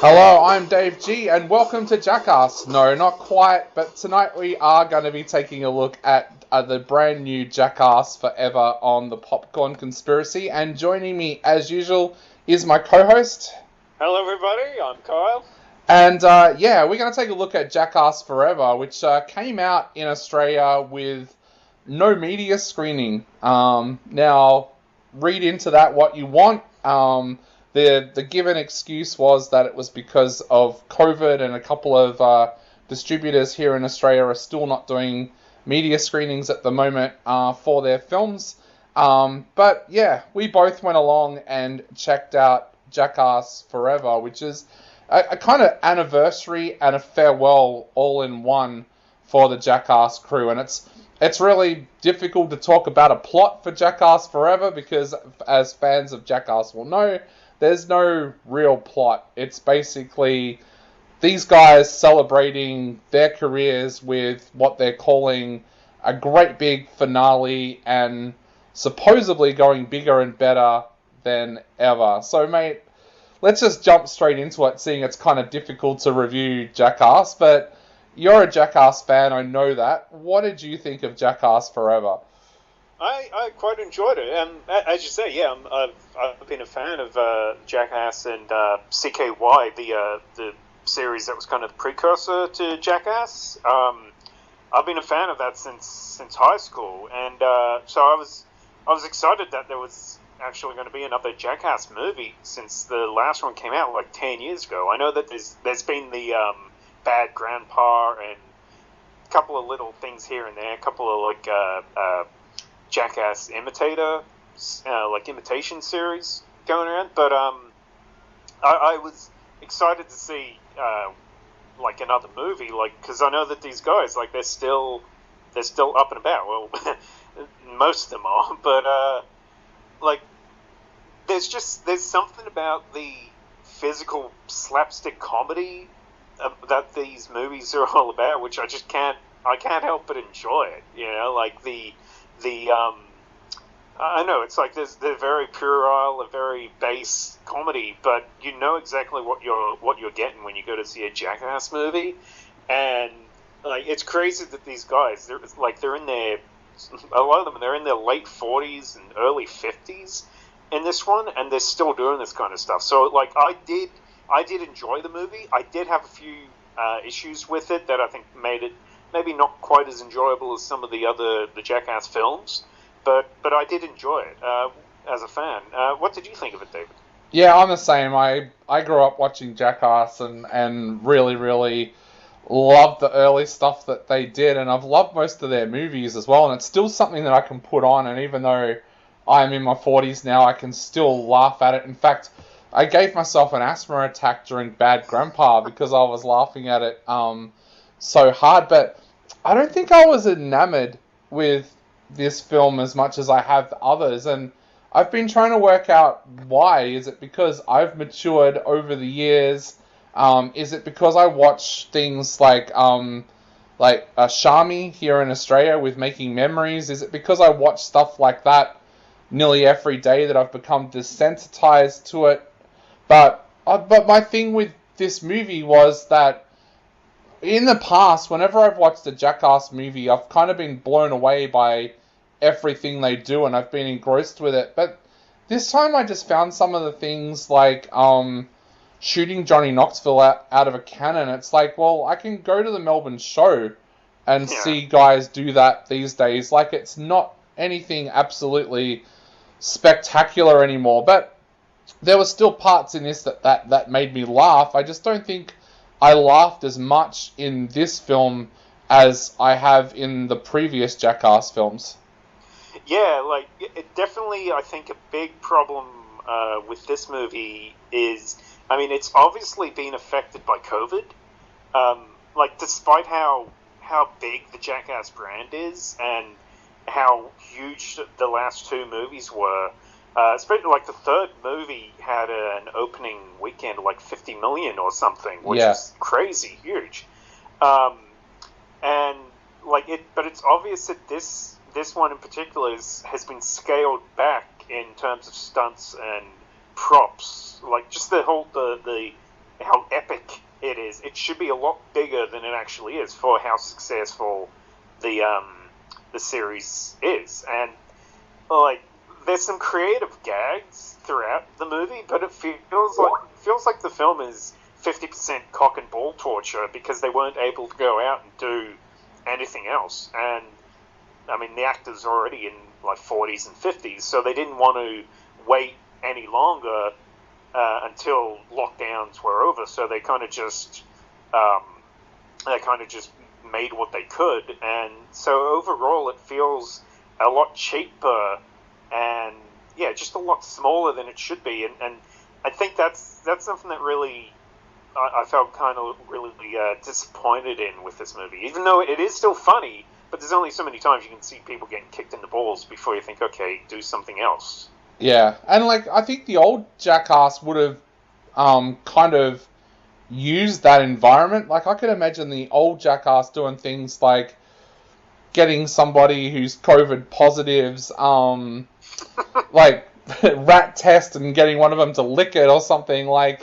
Hello, I'm Dave G, and welcome to Jackass. No, not quite, but tonight we are going to be taking a look at the brand new Jackass Forever on the Popcorn Conspiracy, and joining me, as usual, is my co-host. Hello, everybody. I'm Kyle. And yeah, we're going to take a look at Jackass Forever, which came out in Australia with no media screening. Now, read into that what you want. The given excuse was that it was because of COVID, and a couple of distributors here in Australia are still not doing media screenings at the moment for their films. But yeah, we both went along and checked out Jackass Forever, which is a kind of anniversary and a farewell all in one for the Jackass crew. And it's really difficult to talk about a plot for Jackass Forever because, as fans of Jackass will know, there's no real plot. It's basically these guys celebrating their careers with what they're calling a great big finale and supposedly going bigger and better than ever. So, mate, let's just jump straight into it, seeing it's kind of difficult to review Jackass, but you're a Jackass fan, I know that. What did you think of Jackass Forever? I quite enjoyed it, and as you say, yeah, I've been a fan of Jackass and CKY, the series that was kind of the precursor to Jackass. I've been a fan of that since high school, and so I was excited that there was actually going to be another Jackass movie since the last one came out like 10 years ago. I know that there's been the Bad Grandpa and a couple of little things here and there, a couple of Jackass imitation series going around. But I was excited to see like another movie, like because I know that these guys they're still up and about. Well, most of them are, but like there's something about the physical slapstick comedy that these movies are all about, which I can't help but enjoy it. You know, like the I know it's like they're very puerile, a very base comedy, but you know exactly what you're getting when you go to see a Jackass movie, and like it's crazy that these guys they're in their a lot of them they're in their late 40s and early 50s in this one, and they're still doing this kind of stuff. So like I did enjoy the movie. I did have a few issues with it that I think made it maybe not quite as enjoyable as some of the Jackass films, but I did enjoy it as a fan. What did you think of it, David? Yeah, I'm the same. I grew up watching Jackass and really, really loved the early stuff that they did, and I've loved most of their movies as well, and it's still something that I can put on, and even though I'm in my 40s now, I can still laugh at it. In fact, I gave myself an asthma attack during Bad Grandpa because I was laughing at it so hard, but I don't think I was enamored with this film as much as I have others, and I've been trying to work out why. Is it because I've matured over the years? Is it because I watch things like Shami here in Australia with Making Memories? Is it because I watch stuff like that nearly every day that I've become desensitized to it? But my thing with this movie was that in the past, whenever I've watched a Jackass movie, I've kind of been blown away by everything they do, and I've been engrossed with it. But this time, I just found some of the things like shooting Johnny Knoxville out of a cannon. It's like, well, I can go to the Melbourne show and Yeah. see guys do that these days. Like, it's not anything absolutely spectacular anymore. But there were still parts in this that made me laugh. I just don't think I laughed as much in this film as I have in the previous Jackass films. Yeah, like it definitely. I think a big problem with this movie is, I mean, it's obviously been affected by COVID. Like, despite how big the Jackass brand is and how huge the last two movies were, especially like the third movie had an opening weekend of like 50 million or something, which Yeah. is crazy huge. Um, and like but it's obvious that this one in particular has been scaled back in terms of stunts and props. Like just the how epic it is. It should be a lot bigger than it actually is for how successful the series is. And like, there's some creative gags throughout the movie, but it feels like the film is 50% cock and ball torture because they weren't able to go out and do anything else. And I mean, the actors are already in like 40s and 50s, so they didn't want to wait any longer until lockdowns were over. So they kind of just made what they could, and so overall it feels a lot cheaper and just a lot smaller than it should be. And I think that's something that really I felt kind of really disappointed in with this movie. Even though it is still funny, but there's only so many times you can see people getting kicked in the balls before you think, okay, do something else. Yeah, and like I think the old Jackass would have kind of used that environment. Like I could imagine the old Jackass doing things like getting somebody who's COVID positives, like rat test and getting one of them to lick it or something like.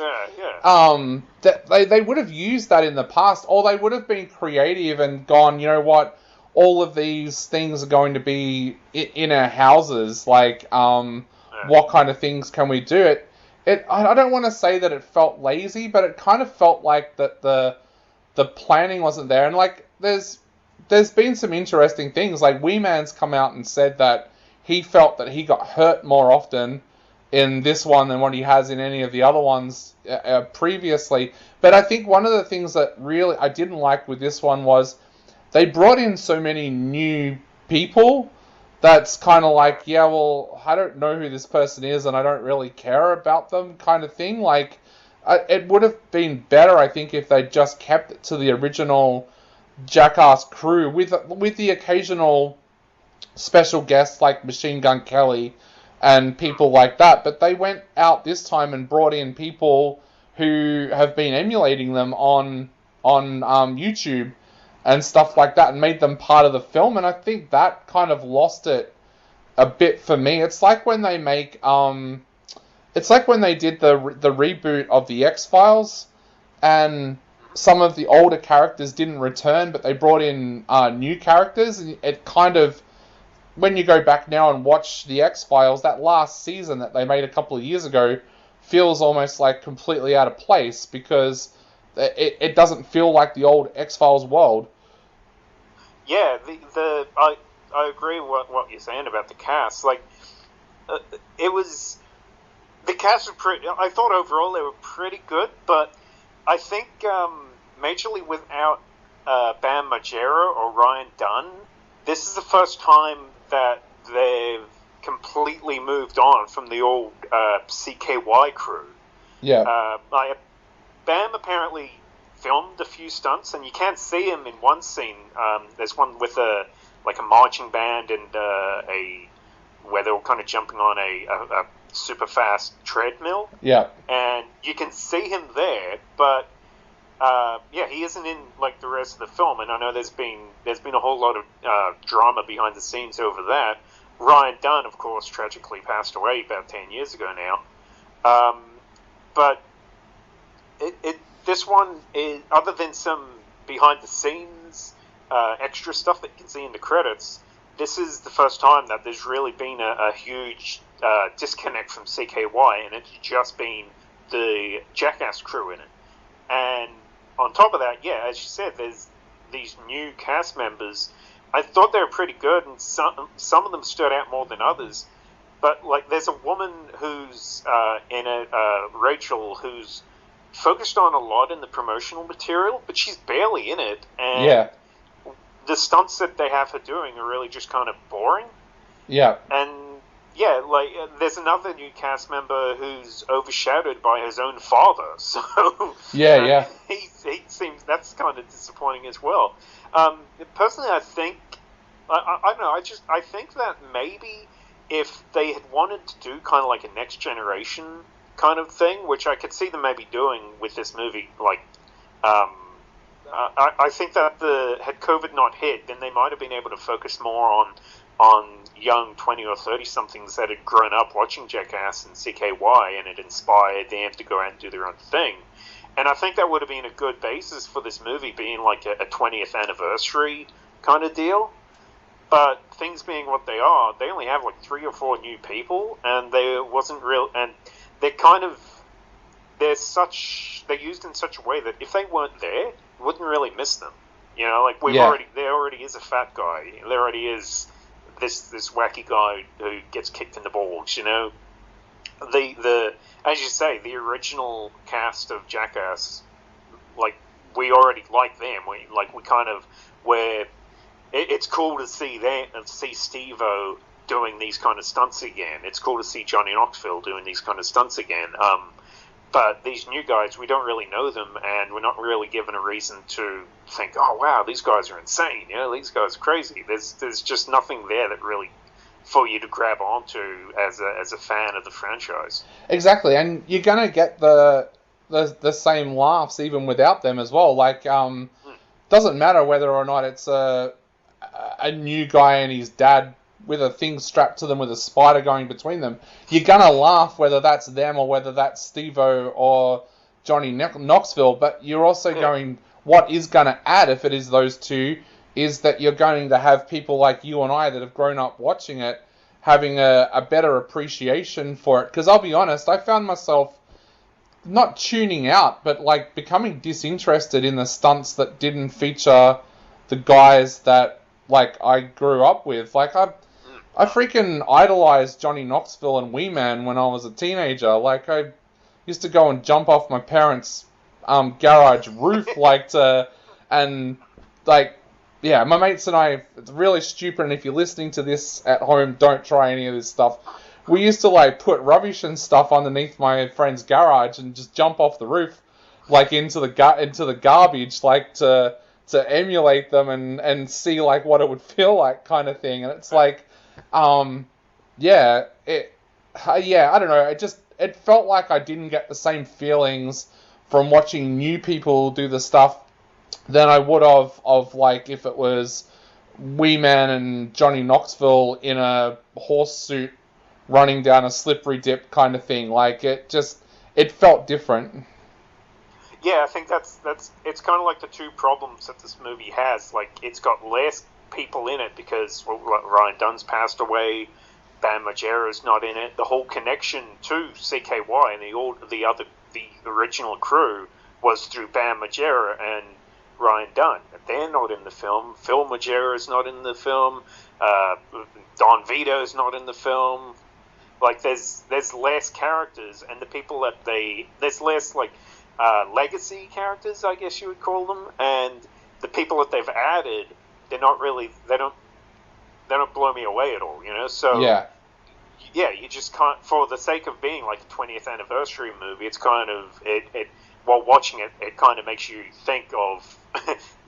That they would have used that in the past, or they would have been creative and gone, you know what, all of these things are going to be in our houses. Like, what kind of things can we do? I don't want to say that it felt lazy, but it kind of felt like that the planning wasn't there. And like, there's been some interesting things. Like, Wee Man's come out and said that he felt that he got hurt more often in this one than what he has in any of the other ones previously. But I think one of the things that really I didn't like with this one was they brought in so many new people that's kind of like, yeah, well, I don't know who this person is and I don't really care about them kind of thing. Like, it would have been better, I think, if they just kept it to the original Jackass crew with the occasional special guests like Machine Gun Kelly and people like that. But they went out this time and brought in people who have been emulating them on YouTube and stuff like that, and made them part of the film. And I think that kind of lost it a bit for me. It's like when they make it's like when they did the reboot of the X-Files, and some of the older characters didn't return, but they brought in new characters, and it kind of, when you go back now and watch the X-Files, that last season that they made a couple of years ago feels almost like completely out of place, because it doesn't feel like the old X-Files world. Yeah, I agree with what you're saying about the cast. Like, it was, the cast was pretty, I thought overall they were pretty good, but I think majorly without Bam Margera or Ryan Dunn, this is the first time that they've completely moved on from the old CKY crew. Yeah. Bam apparently filmed a few stunts, and you can't see him in one scene. There's one with a marching band and where they're all kind of jumping on a super fast treadmill. Yeah. And you can see him there, but he isn't in like the rest of the film. And I know there's been a whole lot of drama behind the scenes over that. Ryan Dunn, of course, tragically passed away about 10 years ago now. But this one is, other than some behind the scenes extra stuff that you can see in the credits, this is the first time that there's really been a huge disconnect from CKY, and it's just been the Jackass crew in it. And on top of that, yeah, as you said, there's these new cast members. I thought they were pretty good, and some of them stood out more than others. But like, there's a woman who's in it, Rachel, who's focused on a lot in the promotional material, but she's barely in it. And yeah. The stunts that they have her doing are really just kind of boring. Yeah. And yeah, like, there's another new cast member who's overshadowed by his own father. So yeah. He seems, that's kind of disappointing as well. Personally, I think I don't know. I think that maybe if they had wanted to do kind of like a next generation kind of thing, which I could see them maybe doing with this movie, like I think that had COVID not hit, then they might have been able to focus more on young 20 or 30 somethings that had grown up watching Jackass and CKY, and it inspired them to go out and do their own thing. And I think that would have been a good basis for this movie being like a 20th anniversary kind of deal. But things being what they are, they only have like 3 or 4 new people, and there wasn't real, and they're kind of, they're used in such a way that if they weren't there, you wouldn't really miss them. You know, like there already is a fat guy, there already is this wacky guy who gets kicked in the balls. You know, the as you say, the original cast of Jackass, like we already like them. We kind of where it's cool to see them and see Steve-O doing these kind of stunts again. It's cool to see Johnny Knoxville doing these kind of stunts again. But these new guys, we don't really know them, and we're not really given a reason to think, oh wow, these guys are insane. You know, these guys are crazy. There's just nothing there that really for you to grab onto as a fan of the franchise. Exactly, and you're gonna get the same laughs even without them as well. Like, doesn't matter whether or not it's a new guy and his dad with a thing strapped to them with a spider going between them. You're gonna laugh whether that's them or whether that's Steve-O or Johnny Knoxville, but you're also going, what is gonna add if it is those two is that you're going to have people like you and I that have grown up watching it having a better appreciation for it. Because I'll be honest, I found myself not tuning out, but like becoming disinterested in the stunts that didn't feature the guys that like I grew up with. Like I freaking idolized Johnny Knoxville and Wee Man when I was a teenager. Like I used to go and jump off my parents' garage roof, yeah, my mates and I, it's really stupid, and if you're listening to this at home, don't try any of this stuff. We used to, like, put rubbish and stuff underneath my friend's garage and just jump off the roof, like, into the garbage, like, to emulate them and see, like, what it would feel like kind of thing. And it's like, I don't know, it felt like I didn't get the same feelings from watching new people do the stuff than I would of like if it was Wee Man and Johnny Knoxville in a horse suit running down a slippery dip kind of thing. Like it felt different. Yeah, I think that's it's kind of like the two problems that this movie has. Like it's got less people in it because Ryan Dunn's passed away, Bam Margera's not in it. The whole connection to CKY and the original crew was through Bam Margera and Ryan Dunn. They're not in the film. Phil Margera is not in the film. Don Vito's not in the film. Like there's less characters, and the people that there's less like legacy characters, I guess you would call them, and the people that they've added, they don't blow me away at all, you know. So yeah, you just can't, for the sake of being like a 20th anniversary movie, it's kind of it while watching it, it kind of makes you think of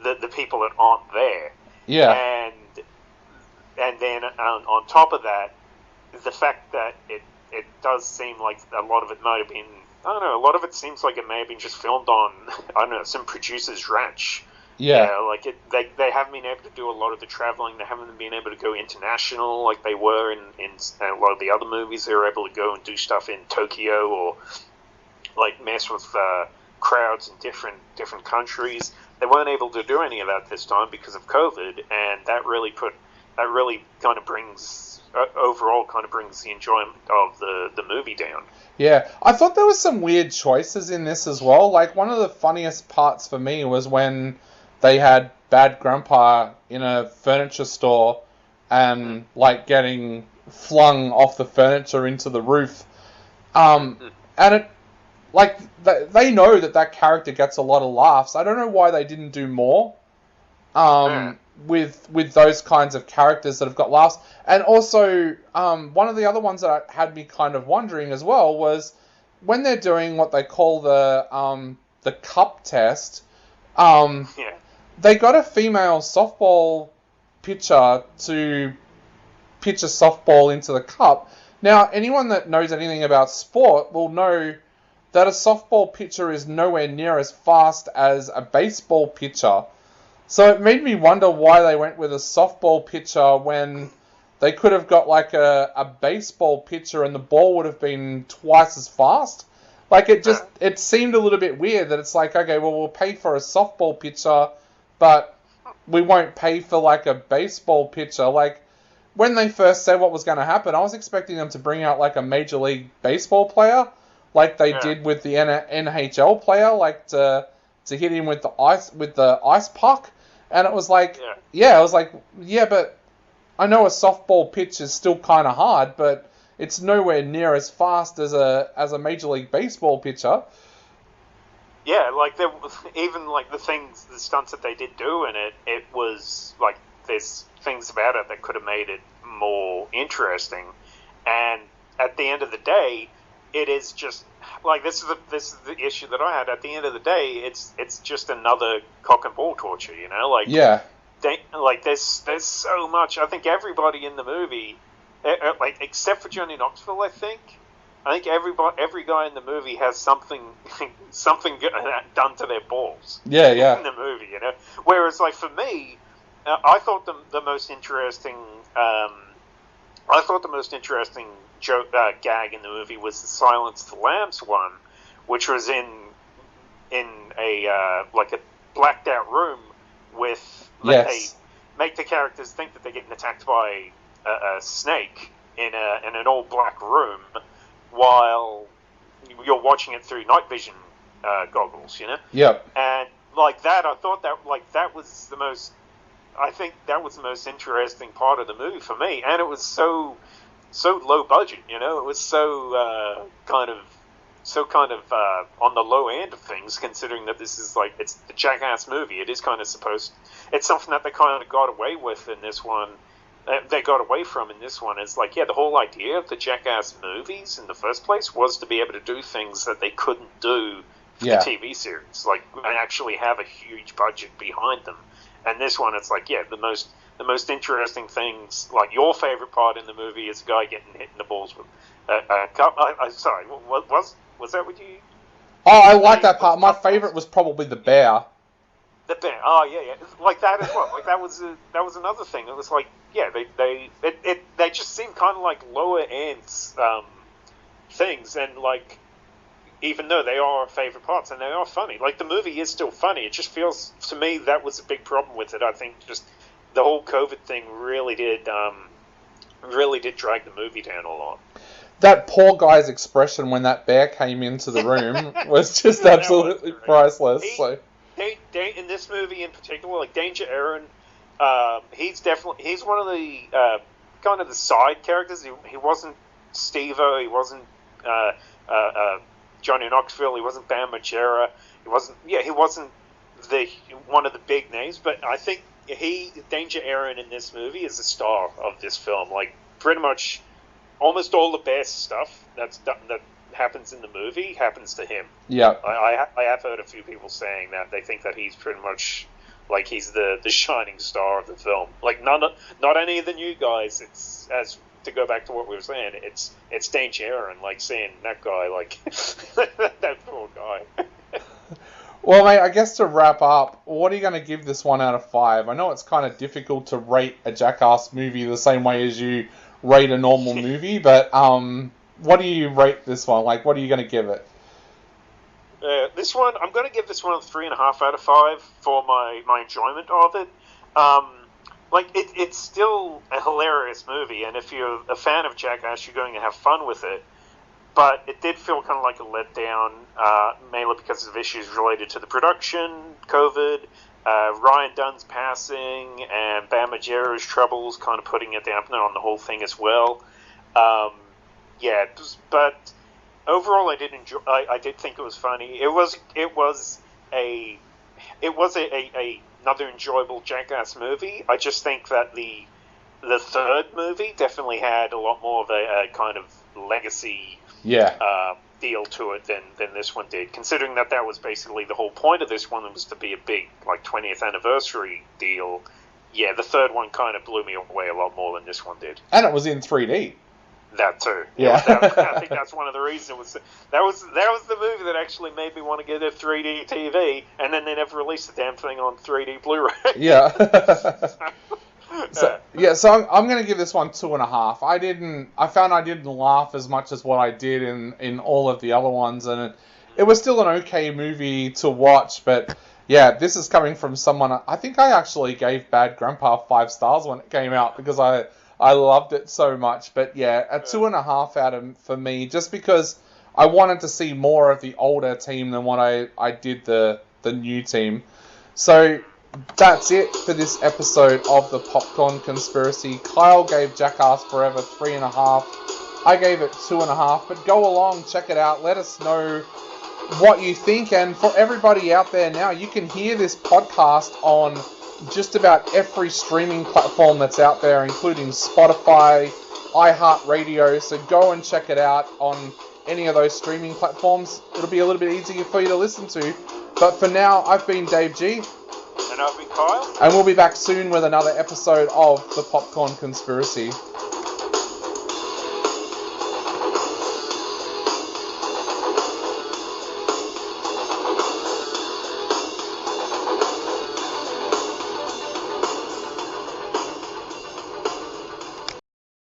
the people that aren't there. Yeah. And then on top of that, the fact that it does seem like a lot of it might have been, I don't know, a lot of it seems like it may have been just filmed on, I don't know, some producer's ranch. Yeah. You know, like they haven't been able to do a lot of the traveling. They haven't been able to go international like they were in a lot of the other movies. They were able to go and do stuff in Tokyo or like mess with crowds in different countries. They weren't able to do any of that this time because of COVID, and that really kind of brings overall kind of brings the enjoyment of the movie down. Yeah, I thought there was some weird choices in this as well. Like one of the funniest parts for me was when they had Bad Grandpa in a furniture store and like getting flung off the furniture into the roof. And it, like, they know that character gets a lot of laughs. I don't know why they didn't do more with those kinds of characters that have got laughs. And also, one of the other ones that had me kind of wondering as well was when they're doing what they call the cup test. They got a female softball pitcher to pitch a softball into the cup. Now, anyone that knows anything about sport will know that a softball pitcher is nowhere near as fast as a baseball pitcher. So it made me wonder why they went with a softball pitcher when they could have got like a baseball pitcher and the ball would have been twice as fast. Like, it seemed a little bit weird that it's like, okay, well, we'll pay for a softball pitcher, but we won't pay for, like, a baseball pitcher. Like, when they first said what was going to happen, I was expecting them to bring out, like, a Major League Baseball player, like they did with the NHL player, like, to hit him with the ice puck. And it was like, but I know a softball pitch is still kind of hard, but it's nowhere near as fast as a Major League Baseball pitcher. Yeah, like even like the stunts that they did do in it, it was like there's things about it that could have made it more interesting. And at the end of the day, it is just like this is the issue that I had. At the end of the day, it's just another cock and ball torture, you know? Like there's so much. I think everybody in the movie, like except for Johnny Knoxville, I think every guy in the movie has something done to their balls. Yeah. In the movie, you know. Whereas, like for me, I thought the most interesting. Gag in the movie was the Silence of the Lambs one, which was in a like a blacked out room with they make the characters think that they're getting attacked by a snake in an all black room while you're watching it through night vision goggles, you know. Yep. And like that, I thought that was the most. I think that was the most interesting part of the movie for me, and it was so low budget, you know. It was so kind of on the low end of things, considering that this is like it's the Jackass movie. It is kind of it's something that they kind of got away with in this one. They got away from in this one. It's like, the whole idea of the Jackass movies in the first place was to be able to do things that they couldn't do for the TV series, like actually have a huge budget behind them. And this one, it's like, the most interesting things, like your favorite part in the movie is a guy getting hit in the balls with a cup. Sorry, was that what you? Oh, I like that part. My favorite was probably the bear. The bear. Oh yeah. Like that as well. Like that was another thing. It was like, they just seemed kind of like lower end things, and like even though they are our favorite parts and they are funny, like the movie is still funny. It just feels to me that was a big problem with it. I think just the whole COVID thing really did drag the movie down a lot. That poor guy's expression when that bear came into the room was just absolutely priceless. In this movie in particular, like Danger Aaron, he's one of the kind of the side characters. He wasn't Steve-O, he wasn't Johnny Knoxville, he wasn't Bam Margera, he wasn't one of the big names, but I think Danger Aaron in this movie is the star of this film. Like pretty much almost all the best stuff that happens in the movie happens to him. Yeah, I have heard a few people saying that they think that he's pretty much like he's the shining star of the film. Like not any of the new guys. It's as to go back to what we were saying. It's Danger Aaron, like seeing that guy, like that poor guy. Well, mate, I guess to wrap up, what are you going to give this 1 out of 5? I know it's kind of difficult to rate a Jackass movie the same way as you rate a normal movie, but what do you rate this one? Like, what are you going to give it? This one, I'm going to give this one a 3.5 out of 5 for my enjoyment of it. It's still a hilarious movie, and if you're a fan of Jackass, you're going to have fun with it. But it did feel kind of like a letdown, mainly because of issues related to the production, COVID, Ryan Dunn's passing, and Bam Margera's troubles, kind of putting a dampener on the whole thing as well. But overall, I did enjoy. I did think it was funny. It was another enjoyable Jackass movie. I just think that the third movie definitely had a lot more of a kind of legacy deal to it than this one did, considering that was basically the whole point of this one was to be a big like 20th anniversary deal. The third one kind of blew me away a lot more than this one did, and it was in 3D. That too. I think that's one of the reasons. That was the movie that actually made me want to get a 3D TV, and then they never released the damn thing on 3D Blu-ray. Yeah. So I'm going to give this one 2.5. I found I didn't laugh as much as what I did in all of the other ones, and it was still an okay movie to watch. But yeah, this is coming from someone. I think I actually gave Bad Grandpa 5 stars when it came out because I loved it so much. But yeah, a 2.5 out of for me, just because I wanted to see more of the older team than what I did the new team. So that's it for this episode of the Popcorn Conspiracy. Kyle gave Jackass Forever 3.5. I gave it 2.5. But go along, check it out. Let us know what you think. And for everybody out there now, you can hear this podcast on just about every streaming platform that's out there, including Spotify, iHeartRadio. So go and check it out on any of those streaming platforms. It'll be a little bit easier for you to listen to. But for now, I've been Dave G. And I've been Kyle. And we'll be back soon with another episode of the Popcorn Conspiracy.